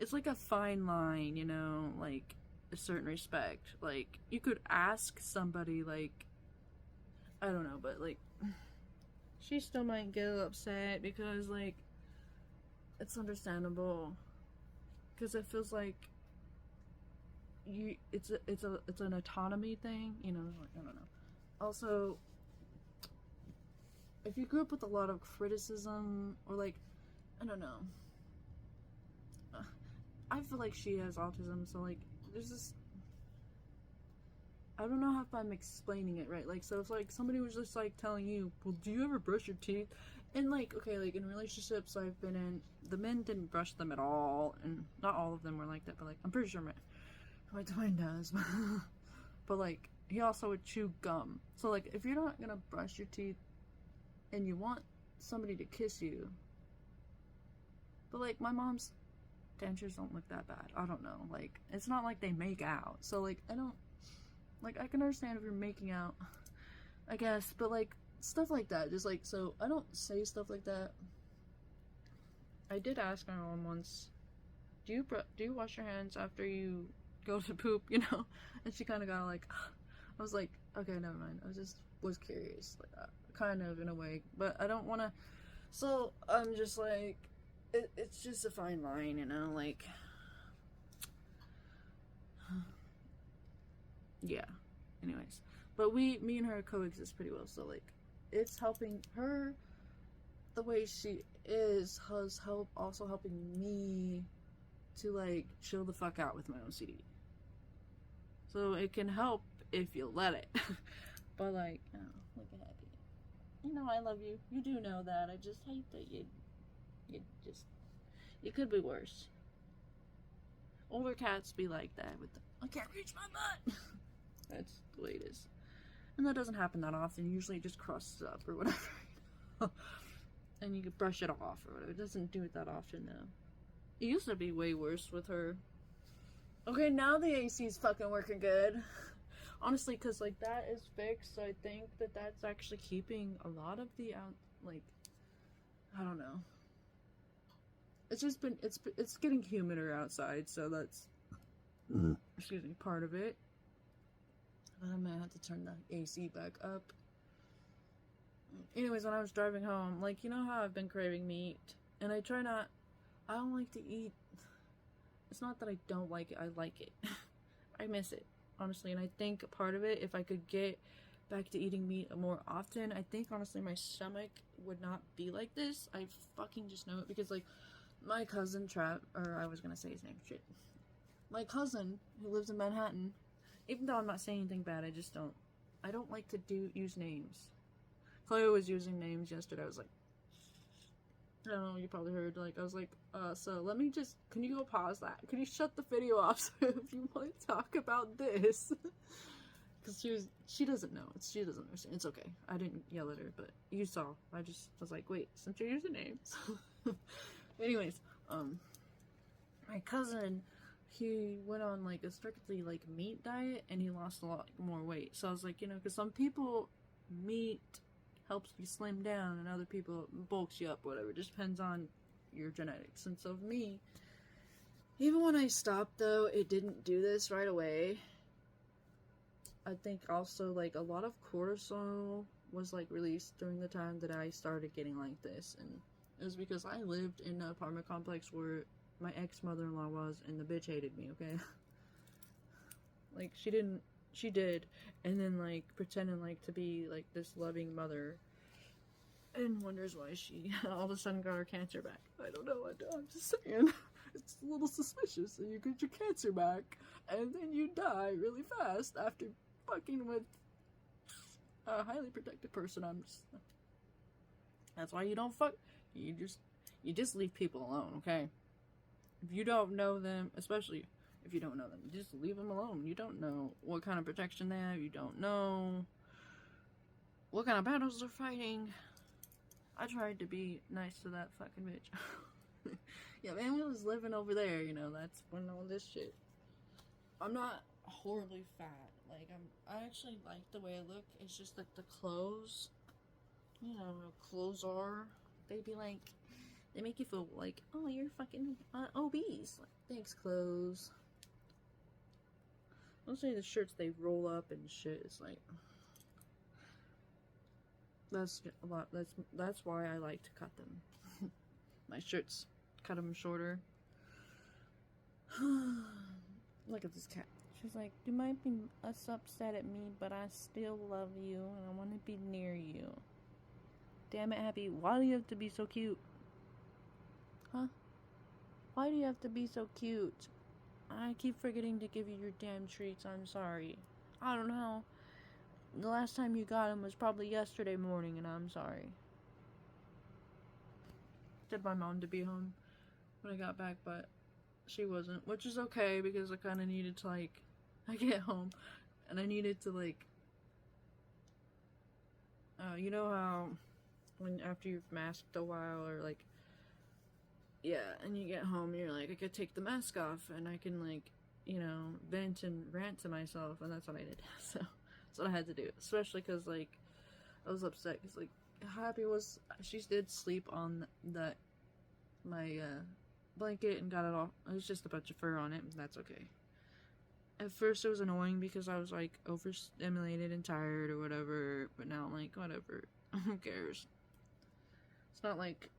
it's like a fine line, you know, like a certain respect. Like you could ask somebody, like, I don't know, but like she still might get upset because like it's understandable because it feels like it's an autonomy thing, you know. Like, I don't know. Also, if you grew up with a lot of criticism or like, I don't know, I feel like she has autism, so like there's this, I don't know if I'm explaining it right. Like, so if like somebody was just like telling you, well, do you ever brush your teeth? And like, okay, like in relationships I've been in, the men didn't brush them at all, and not all of them were like that, but like I'm pretty sure my twin does. But like he also would chew gum. So like if you're not gonna brush your teeth and you want somebody to kiss you, but like my mom's dentures don't look that bad. I don't know. Like it's not like they make out. So like I don't, like I can understand if you're making out, I guess, but like stuff like that, just like, so I don't say stuff like that. I did ask my mom once, do you wash your hands after you go to poop, you know? And she kind of got like, I was like, okay, never mind. I was curious, like kind of in a way, but I don't want to. So I'm just like, it's just a fine line, you know, like. Yeah. Anyways, but me and her coexist pretty well. So like, it's helping her the way she is has also helping me to like chill the fuck out with my OCD. So it can help if you let it. But like, oh, look at Happy. You know I love you. You do know that. I just hate that you just, it could be worse. Older cats be like that with the, I can't reach my butt. That's the way it is. And that doesn't happen that often. Usually it just crusts up or whatever. And you can brush it off or whatever. It doesn't do it that often now. It used to be way worse with her. Okay, now the AC's fucking working good. Honestly, because like that is fixed, so I think that that's actually keeping a lot of the out, like, I don't know. It's just been, it's getting humider outside, so that's, excuse me, part of it. I might have to turn the AC back up. Anyways, when I was driving home, like, you know how I've been craving meat, and I don't like to eat. It's not that I don't like it, I like it. I miss it, honestly, and I think part of it, if I could get back to eating meat more often, I think honestly my stomach would not be like this. I fucking just know it, because like my cousin I was gonna say his name, shit. My cousin who lives in Manhattan, even though I'm not saying anything bad, I don't like to use names. Chloe was using names yesterday. I was like, I don't know, you probably heard, like, I was like, so let me just, can you go pause that? Can you shut the video off so if you want to talk about this? Because she doesn't know. She doesn't understand. It's okay. I didn't yell at her, but you saw. I just was like, wait, since you're using names. Anyways, my cousin, he went on like a strictly like meat diet and he lost a lot more weight. So I was like, you know, because some people, meat helps you slim down and other people bulks you up, whatever. It just depends on your genetics. And so for me, even when I stopped though, it didn't do this right away. I think also like a lot of cortisol was like released during the time that I started getting like this, and it was because I lived in an apartment complex where my ex-mother-in-law was, and the bitch hated me, okay? Like she did, and then like pretending like to be like this loving mother, and wonders why she all of a sudden got her cancer back. I don't know, I'm just saying. It's a little suspicious that you get your cancer back, and then you die really fast after fucking with a highly protected person. That's why you don't fuck. You just leave people alone, okay? If you don't know them, especially if you don't know them, just leave them alone. You don't know what kind of protection they have. You don't know what kind of battles they're fighting. I tried to be nice to that fucking bitch. Yeah, man, we was living over there, you know, that's when all this shit. I'm not horribly fat. Like, I actually like the way I look. It's just that the clothes, you know, clothes are, they be like, they make you feel like, oh, you're fucking obese. Like, makes clothes. Mostly the shirts they roll up and shit. It's like, that's a lot. That's why I like to cut them. My shirts, cut them shorter. Look at this cat. She's like, you might be upset at me, but I still love you and I want to be near you. Damn it, Happy. Why do you have to be so cute? Huh? Why do you have to be so cute? I keep forgetting to give you your damn treats. I'm sorry. I don't know. The last time you got him was probably yesterday morning, and I'm sorry. Did my mom to be home when I got back, but she wasn't, which is okay because I kind of needed to, like, I get home and I needed to, like, you know how when after you've masked a while, or like, yeah, and you get home and you're like, I could take the mask off and I can, like, you know, vent and rant to myself, and that's what I did. So that's what I had to do, especially because, like, I was upset because, like, Happy was, she did sleep on that my blanket and got it all. It was just a bunch of fur on it, and that's okay. At first it was annoying because I was, like, overstimulated and tired or whatever, but now I'm like, whatever. Who cares? It's not like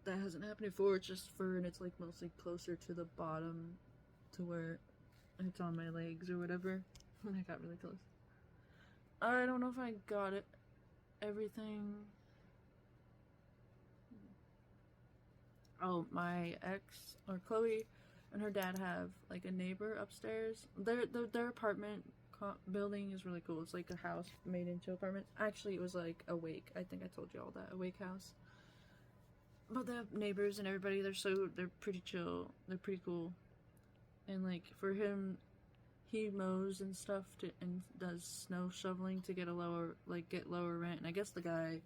that hasn't happened before. It's just fur, and it's, like, mostly closer to the bottom to where it's on my legs or whatever. And I got really close. I don't know if I got it. Everything. Oh, my ex, or Chloe, and her dad have, like, a neighbor upstairs. Their apartment building is really cool. It's like a house made into apartments. Actually, it was like Awake. I think I told you all that. Awake house. But they have neighbors and everybody. They're pretty chill. They're pretty cool. And, like, for him, he mows and stuff and does snow shoveling to get lower rent. And I guess the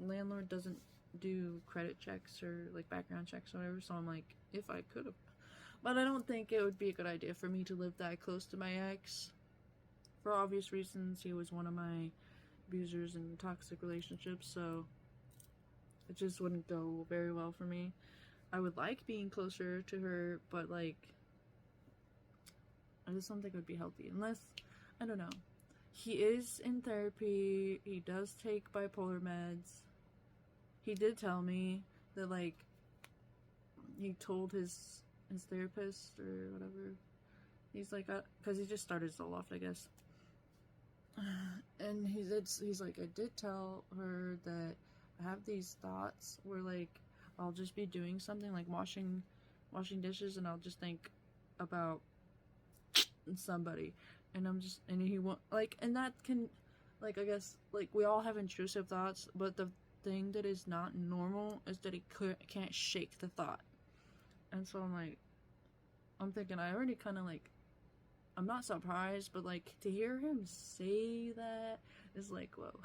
landlord doesn't do credit checks or, like, background checks or whatever. So I'm like, if I could have. But I don't think it would be a good idea for me to live that close to my ex. For obvious reasons, he was one of my abusers in toxic relationships, so it just wouldn't go very well for me. I would like being closer to her, but, like, I just don't think it would be healthy. Unless, I don't know. He is in therapy. He does take bipolar meds. He did tell me that, like, he told his therapist or whatever. He's like, because he just started Zoloft, I guess. And he's like, I did tell her that I have these thoughts where, like, I'll just be doing something like washing dishes, and I'll just think about somebody, and he won't, like, and that can, like, I guess, like, we all have intrusive thoughts, but the thing that is not normal is that he can't shake the thought. And so I'm thinking, I already kind of, like, I'm not surprised, but, like, to hear him say that is like, whoa.